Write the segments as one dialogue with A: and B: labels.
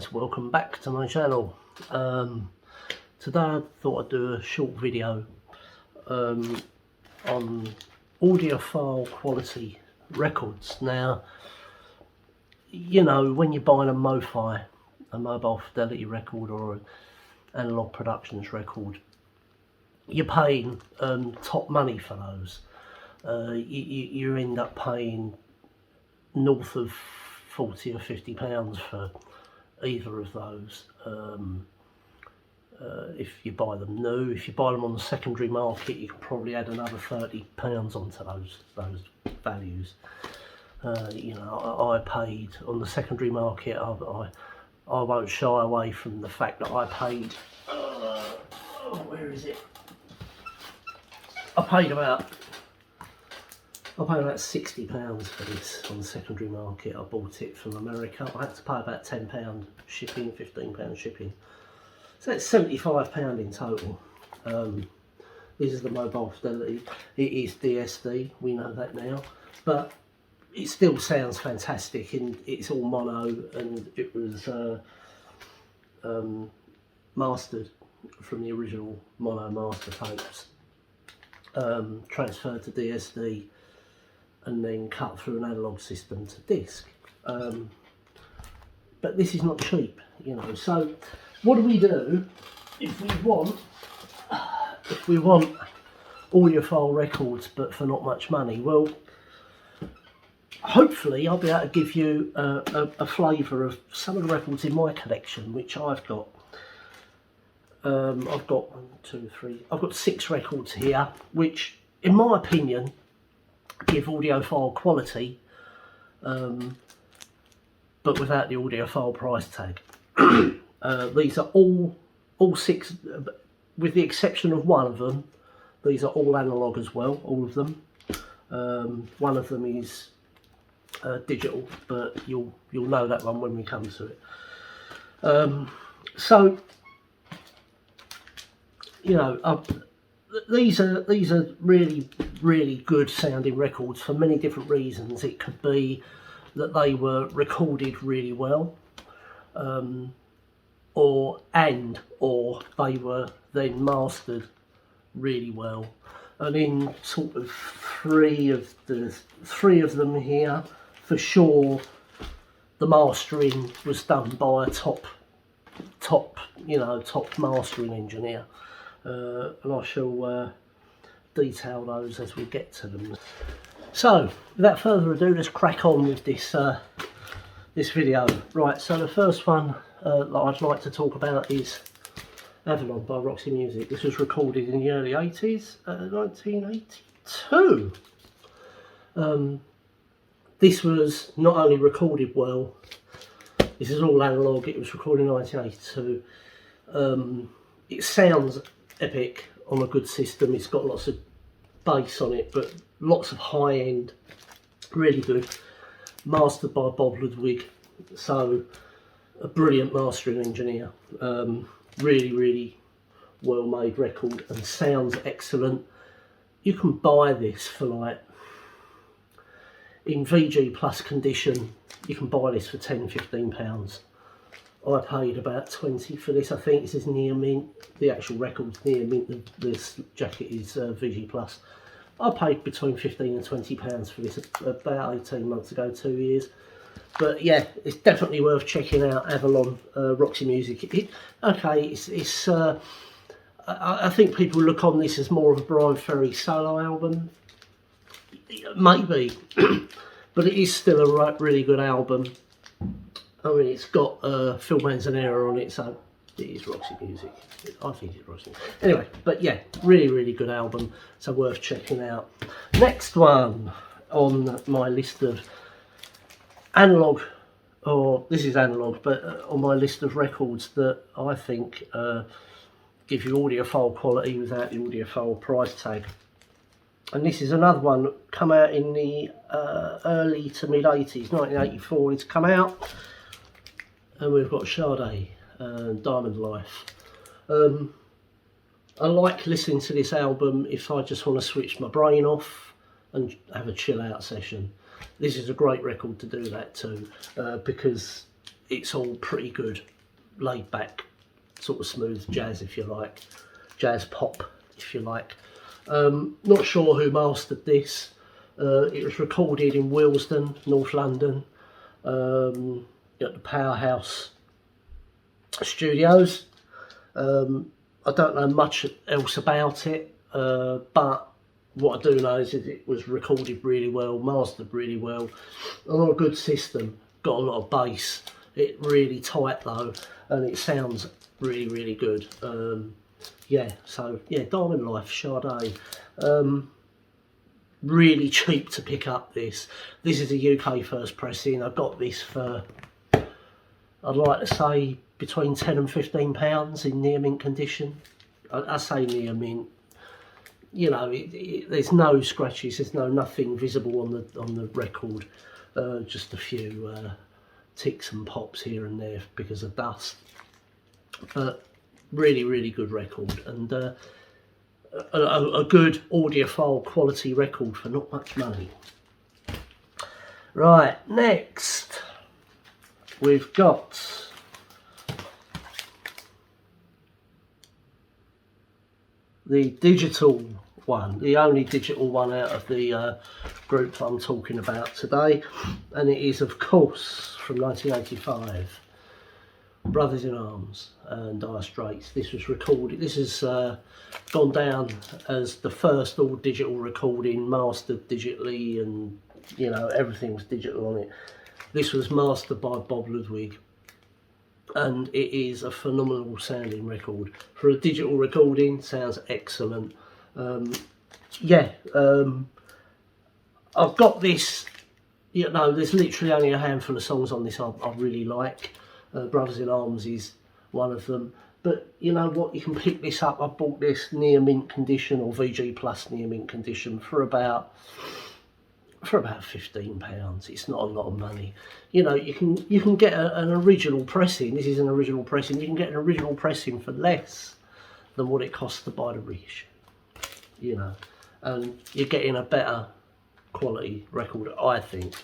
A: guys, welcome back to my channel. Today I thought I'd do a short video on audiophile quality records. Now, you know, when you're buying a MoFi, a mobile fidelity record, or an analog productions record, you're paying top money for those. You end up paying north of 40 or 50 pounds for either of those. If you buy them new, if you buy them on the secondary market, you can probably add another 30 pounds onto those values. You know, I paid on the secondary market. I won't shy away from the fact that I paid. Where is it? I paid about £60 for this on the secondary market. I bought it from America. I had to pay about £10 shipping, £15 shipping. So it's £75 in total. This is the mobile fidelity. It is DSD, we know that now. But it still sounds fantastic, and it's all mono, and it was mastered from the original mono master tapes. Transferred to DSD and then cut through an analog system to disc. But this is not cheap, you know. So what do we do if we want audiophile records but for not much money? Well, hopefully I'll be able to give you a flavour of some of the records in my collection, which I've got. I've got I've got 6 records here, which in my opinion give audiophile quality, but without the audiophile price tag. These are all 6, with the exception of one of them. These are all analog as well, all of them. One of them is digital, but you'll know that one when we come to it. So, you know, these are really good sounding records for many different reasons. It could be that they were recorded really well, or they were then mastered really well. And in sort of three of them here, for sure, the mastering was done by a top mastering engineer. And I shall detail those as we get to them. So, without further ado, let's crack on with this video. Right, so the first one that I'd like to talk about is Avalon by Roxy Music. This was recorded in the early 80s, 1982. This was not only recorded well, this is all analog, it was recorded in 1982. It sounds epic on a good system. It's got lots of bass on it, but lots of high end, really good. Mastered by Bob Ludwig, so a brilliant mastering engineer. Really well made record, and sounds excellent. You can buy this for, like, in VG plus condition, you can buy this for £10–15. I paid about 20 for this. I think this is near mint. The actual record's near mint. This jacket is VG plus. I paid between £15 and £20 for this about 18 months ago, 2 years. But yeah, it's definitely worth checking out. Avalon, Roxy Music. I think people look on this as more of a Brian Ferry solo album, maybe, but it is still a really good album. I mean, it's got Phil Manzanera on it, so it is Roxy Music. I think it's Roxy. Anyway, but yeah, really good album, so worth checking out. Next one on my list of analog, or this is analog, but on my list of records that I think give you audiophile quality without the audiophile price tag. And this is another one that come out in the early to mid 80s, 1984 it's come out. And we've got Sade, Diamond Life. I like listening to this album if I just want to switch my brain off and have a chill out session. This is a great record to do that too, because it's all pretty good, laid back, sort of smooth jazz, if you like, jazz pop, if you like. Not sure who mastered this. It was recorded in Willesden, North London, at the Powerhouse Studios. I don't know much else about it, but what I do know is that it was recorded really well, mastered really well, on a good system, got a lot of bass. It really tight though, and it sounds really, really good. Yeah, so yeah, Diamond Life, Sade. Really cheap to pick up this. This is a UK first pressing. I got this for, I'd like to say, between £10 and £15 in near mint condition. I say near mint. You know, there's no scratches. There's nothing visible on the record. Just a few ticks and pops here and there because of dust. But really, really good record, and a good audiophile quality record for not much money. Right, next we've got the digital one, the only digital one out of the group I'm talking about today, and it is of course from 1985, Brothers in Arms and Dire Straits. This was recorded, this has gone down as the first all digital recording, mastered digitally, and you know, everything was digital on it. This was mastered by Bob Ludwig, and it is a phenomenal sounding record. For a digital recording, sounds excellent. Yeah, I've got this, you know, there's literally only a handful of songs on this I really like. Brothers in Arms is one of them, but you know what, you can pick this up. I bought this near mint condition, or VG Plus near mint condition, for about £15. It's not a lot of money. You know, you can get an original pressing. This is an original pressing. You can get an original pressing for less than what it costs to buy the reissue. You know, and you're getting a better quality record, I think.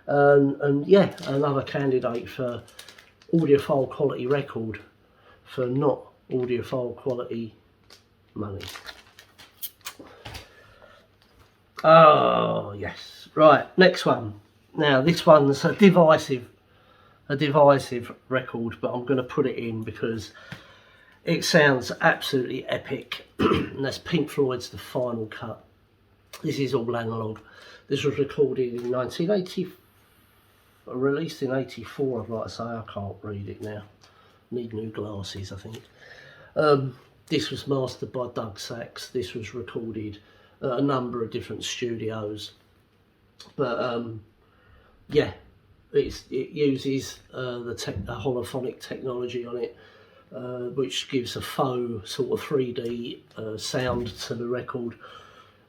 A: And yeah, another candidate for audiophile quality record for not audiophile quality money. Oh yes, right, next one. Now this one's a divisive record, but I'm going to put it in because it sounds absolutely epic. And that's Pink Floyd's The Final Cut. This is all analog. This was recorded in 1980, released in 84, I'd like to say. I can't read it now. Need new glasses, I think. This was mastered by Doug Sachs. This was recorded at a number of different studios. But yeah, it uses the holophonic technology on it, which gives a faux sort of 3D sound to the record.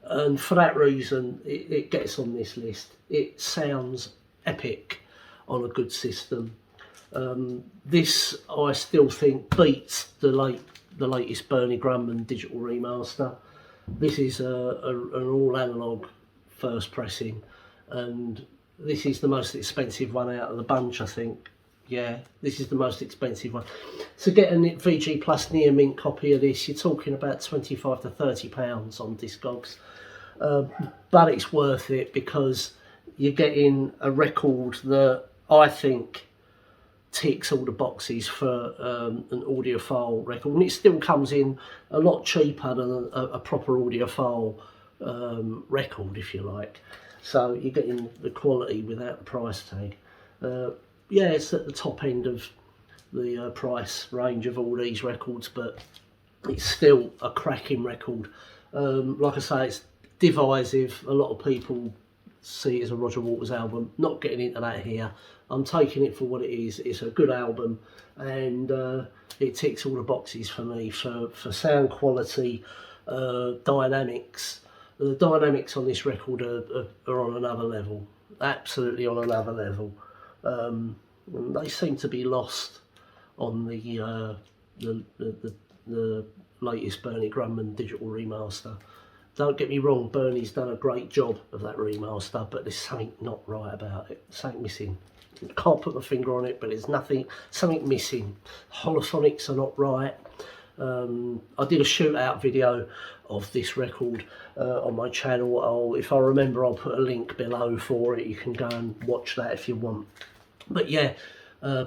A: And for that reason, it gets on this list. It sounds epic on a good system. This, I still think, beats the latest Bernie Grumman digital remaster. This is an all analog first pressing, and this is the most expensive one out of the bunch, I think. Yeah, this is the most expensive one. To get a VG Plus near mint copy of this, you're talking about £25 to £30 on Discogs. But it's worth it because you're getting a record that I think ticks all the boxes for an audiophile record, and it still comes in a lot cheaper than a proper audiophile record, if you like. So you're getting the quality without the price tag. Yeah, it's at the top end of the price range of all these records, but it's still a cracking record. Like I say, it's divisive. A lot of people see it as a Roger Waters album. Not getting into that here. I'm taking it for what it is. It's a good album, and it ticks all the boxes for me for sound quality, dynamics. The dynamics on this record are on another level, absolutely on another level. They seem to be lost on the latest Bernie Grumman digital remaster. Don't get me wrong, Bernie's done a great job of that remaster, but there's something not right about it. Something missing. can't put my finger on it, but there's something missing. Holophonics are not right. I did a shootout video of this record on my channel. If I remember, I'll put a link below for it. You can go and watch that if you want. But yeah,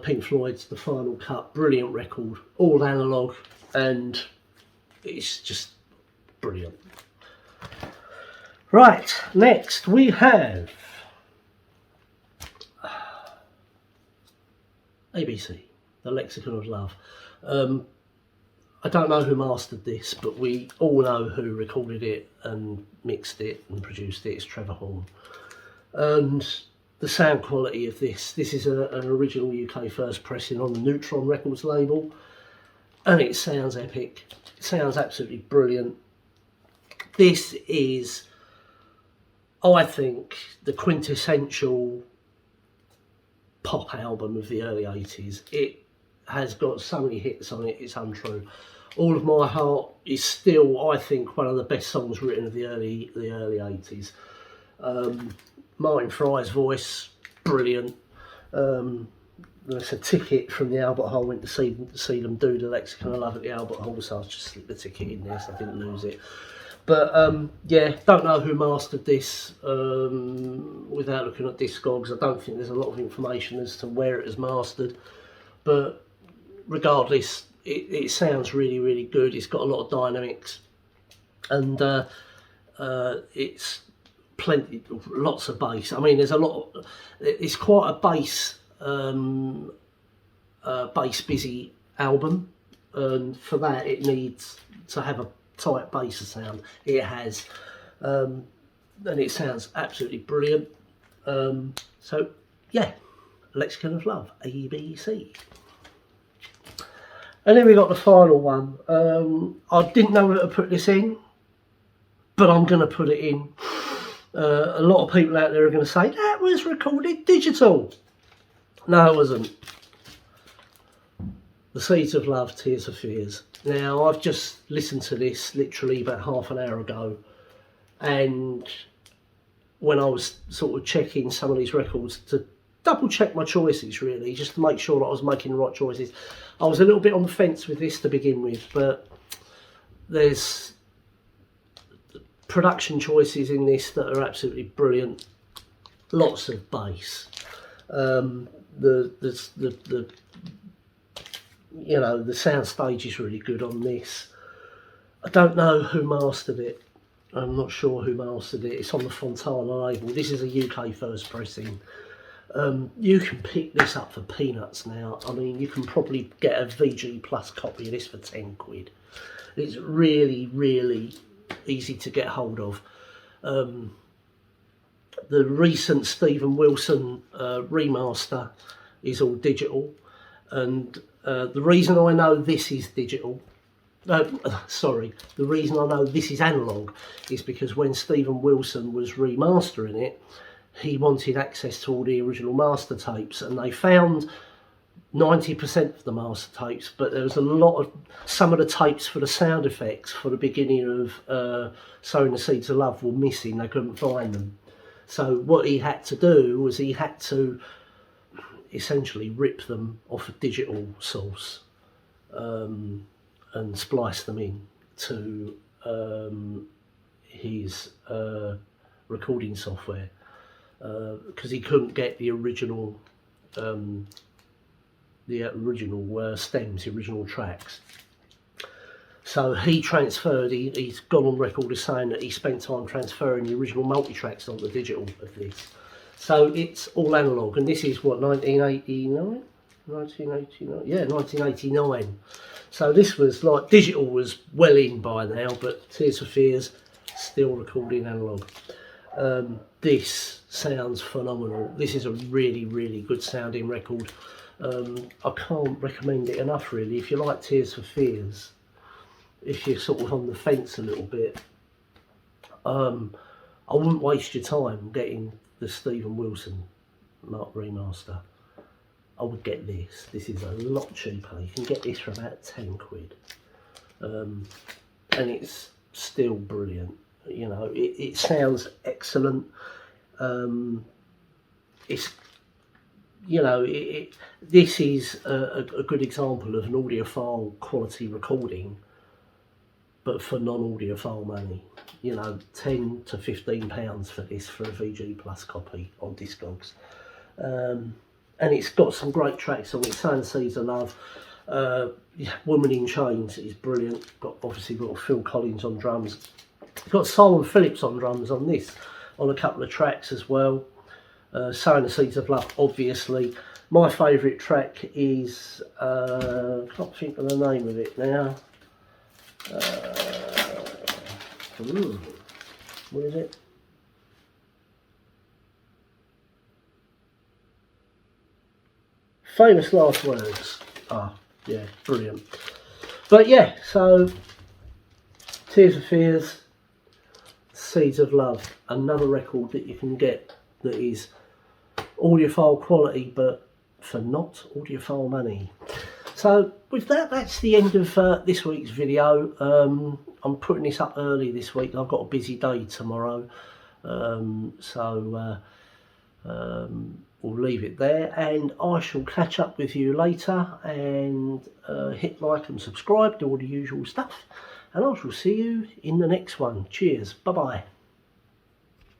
A: Pink Floyd's The Final Cut, brilliant record, all analog, and it's just brilliant. Right, next we have ABC, The Lexicon of Love. I don't know who mastered this, but we all know who recorded it and mixed it and produced it. It's Trevor Horn. And the sound quality of this is an original UK first pressing on the Neutron Records label, and it sounds epic. It sounds absolutely brilliant. This is, I think, the quintessential pop album of the early 80s. It has got so many hits on it, it's untrue. All of My Heart is still, I think, one of the best songs written of the early 80s. Martin Fry's voice, brilliant. There's a ticket from the Albert Hall. I went to see them do The Lexicon of Love at the Albert Hall, so I just slipped the ticket in there so I didn't lose it. But yeah, don't know who mastered this without looking at Discogs. I don't think there's a lot of information as to where it was mastered. But regardless, it sounds really, really good. It's got a lot of dynamics, and it's lots of bass. I mean, there's a lot. It's quite a bass busy album, and for that it needs to have a tight bass sound. It has, and it sounds absolutely brilliant. So yeah, Lexicon of Love, ABC. And then we got the final one. I didn't know where to put this in, but I'm going to put it in. A lot of people out there are going to say, that was recorded digital. No, it wasn't. The Seeds of Love, Tears for Fears. Now, I've just listened to this literally about half an hour ago, and when I was sort of checking some of these records to double check my choices, really, just to make sure that I was making the right choices, I was a little bit on the fence with this to begin with, but there's production choices in this that are absolutely brilliant. Lots of bass. The you know, the sound stage is really good on this. I don't know who mastered it. I'm not sure who mastered it. It's on the Fontana label. This is a UK first pressing. You can pick this up for peanuts now. I mean, you can probably get a VG Plus copy of this for 10 quid. It's really, really easy to get hold of. The recent Stephen Wilson remaster is all digital, and the reason I know this is digital, the reason I know this is analog is because when Stephen Wilson was remastering it, he wanted access to all the original master tapes, and they found 90% of the master tapes, but there was some of the tapes for the sound effects for the beginning of Sowing the Seeds of Love were missing. They couldn't find them. So what he had to do was he had to essentially rip them off a digital source and splice them in to his recording software, because he couldn't get the original stems, the original tracks. So he transferred, he's gone on record as saying that he spent time transferring the original multi-tracks onto the digital of this. So it's all analog, and this is what, 1989? 1989? Yeah, 1989. So this was like, digital was well in by now, but Tears for Fears, still recording analog. This sounds phenomenal. This is a really, really good sounding record. I can't recommend it enough, really. If you like Tears for Fears, if you're sort of on the fence a little bit, I wouldn't waste your time getting the Stephen Wilson remaster. I would get this. This is a lot cheaper. You can get this for about 10 quid. And it's still brilliant. You know, it sounds excellent. It's you know, this is a good example of an audiophile quality recording, but for non-audiophile money. You know, £10 to £15 for this, for a VG Plus copy on Discogs. And it's got some great tracks on it. Sade Seeds of Love, Woman in Chains is brilliant. Obviously got Phil Collins on drums. Got Simon Phillips on drums on this, on a couple of tracks as well. Sade Seeds of Love, obviously. My favourite track is, I can't think of the name of it now. What is it? Famous Last Words. Ah, yeah, brilliant. But yeah, so Tears for Fears, Seeds of Love, another record that you can get that is audiophile quality, but for not audiophile money. So with that, that's the end of this week's video. I'm putting this up early this week. I've got a busy day tomorrow, so we'll leave it there, and I shall catch up with you later, and hit like and subscribe, do all the usual stuff, and I shall see you in the next one. Cheers, bye bye.